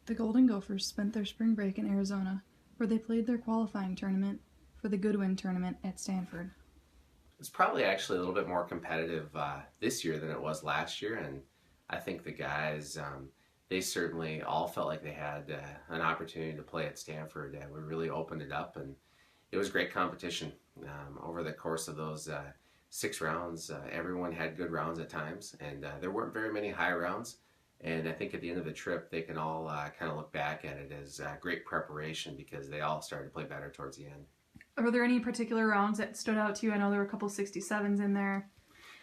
The Golden Gophers spent their spring break in Arizona, where they played their qualifying tournament for the Goodwin tournament at Stanford. It's probably actually a little bit more competitive this year than it was last year, and I think the guys, they certainly all felt like they had an opportunity to play at Stanford. We really opened it up, and it was great competition. Over the course of those 6 rounds, everyone had good rounds at times, and there weren't very many high rounds. And I think at the end of the trip, they can all kind of look back at it as great preparation because they all started to play better towards the end. Are there any particular rounds that stood out to you? I know there were a couple 67s in there.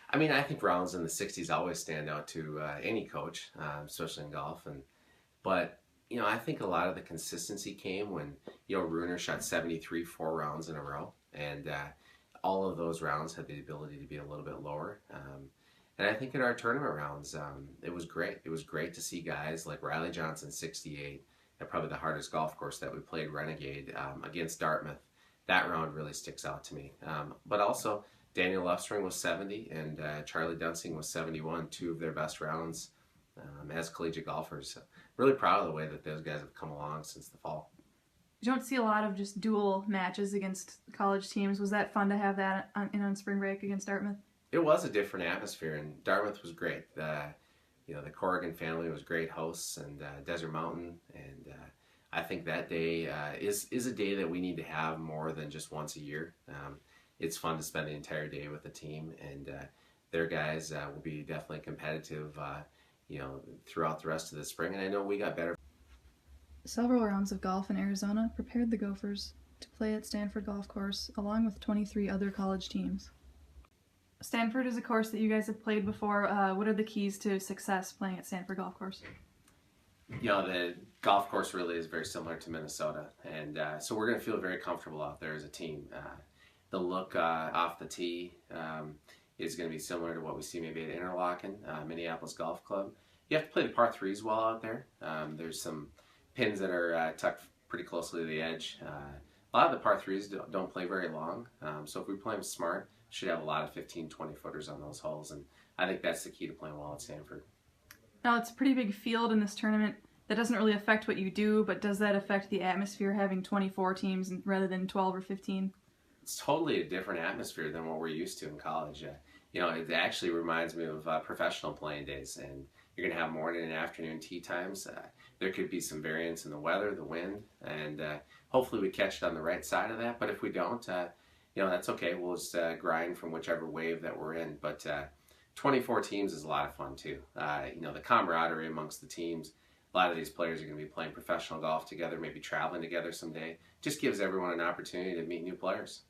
I mean, I think rounds in the 60s always stand out to any coach, especially in golf. But I think a lot of the consistency came when Runer shot 73 4 rounds in a row, and all of those rounds had the ability to be a little bit lower. And I think in our tournament rounds, it was great. It was great to see guys like Riley Johnson, 68, at probably the hardest golf course that we played, Renegade, against Dartmouth. That round really sticks out to me. But also, Daniel Lufstring was 70, and Charlie Dunsing was 71, 2 of their best rounds as collegiate golfers. So really proud of the way that those guys have come along since the fall. You don't see a lot of just dual matches against college teams. Was that fun to have that on spring break against Dartmouth? It was a different atmosphere, and Dartmouth was great. The Corrigan family was great hosts, and Desert Mountain, and I think that day is a day that we need to have more than just once a year. It's fun to spend the entire day with the team, and their guys will be definitely competitive, throughout the rest of the spring. And I know we got better. Several rounds of golf in Arizona prepared the Gophers to play at Stanford Golf Course, along with 23 other college teams. Stanford is a course that you guys have played before. What are the keys to success playing at Stanford Golf Course? The golf course really is very similar to Minnesota, and so we're going to feel very comfortable out there as a team. The look off the tee is going to be similar to what we see maybe at Interlochen, Minneapolis Golf Club. You have to play the par 3s well out there. There's some pins that are tucked pretty closely to the edge. A lot of the par 3s don't play very long, so if we play them smart, should have a lot of 15, 20 footers on those holes, and I think that's the key to playing well at Stanford. Now, it's a pretty big field in this tournament. That doesn't really affect what you do, but does that affect the atmosphere having 24 teams rather than 12 or 15? It's totally a different atmosphere than what we're used to in college. It actually reminds me of professional playing days, and you're going to have morning and afternoon tee times. There could be some variance in the weather, the wind, and hopefully we catch it on the right side of that. But if we don't, that's okay. We'll just grind from whichever wave that we're in. But 24 teams is a lot of fun too. The camaraderie amongst the teams. A lot of these players are going to be playing professional golf together, maybe traveling together someday. Just gives everyone an opportunity to meet new players.